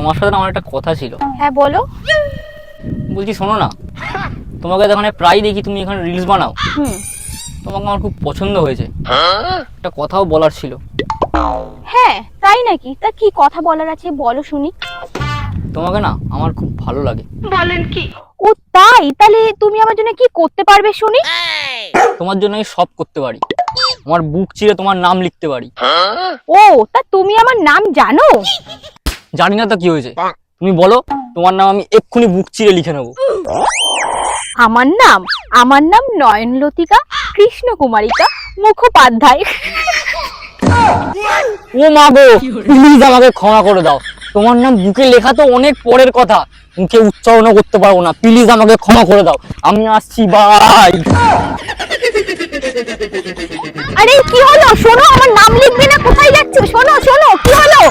তোমার সাথে আমার একটা কথা ছিল। হ্যাঁ বলো। বলছি শোনো না, তোমাকে এখানে প্রায় দেখি তুমি এখানে রিলস বানাও। তোমাকে আমার খুব পছন্দ হয়েছে, একটা কথাও বলার ছিল। হ্যাঁ তাই নাকি? তা কি কথা বলার আছে বলো শুনি। তোমাকে না আমার খুব ভালো লাগে। বলেন কি? ও তাই? তাহলে তুমি আমার জন্য কি করতে পারবে শুনি? তোমার জন্য আমি সব করতে পারি, আমার বুক চিরে তোমার নাম লিখতে পারি। ও তা তুমি আমার নাম জানো? জানি না তো কি হয়েছে, তুমি বলো তোমার নাম, আমি এক্ষুনি বুক চিরে লিখে নেবো। আমার নাম নয়নলতিকা কৃষ্ণকুমারিকা মুখোপাধ্যায়। ও মা গো, প্লিজ আমাকে ক্ষমা করে দাও। তোমার নাম বুকে লেখা তো অনেক পরের কথা, মুখে উচ্চারণও করতে পারবো না। প্লিজ আমাকে ক্ষমা করে দাও, আমি আসছি, বাই। আরে কি হলো? শোনো, আমার নাম লিখবে না? কোথায় যাচ্ছে? শোনো শোনো, কি হলো?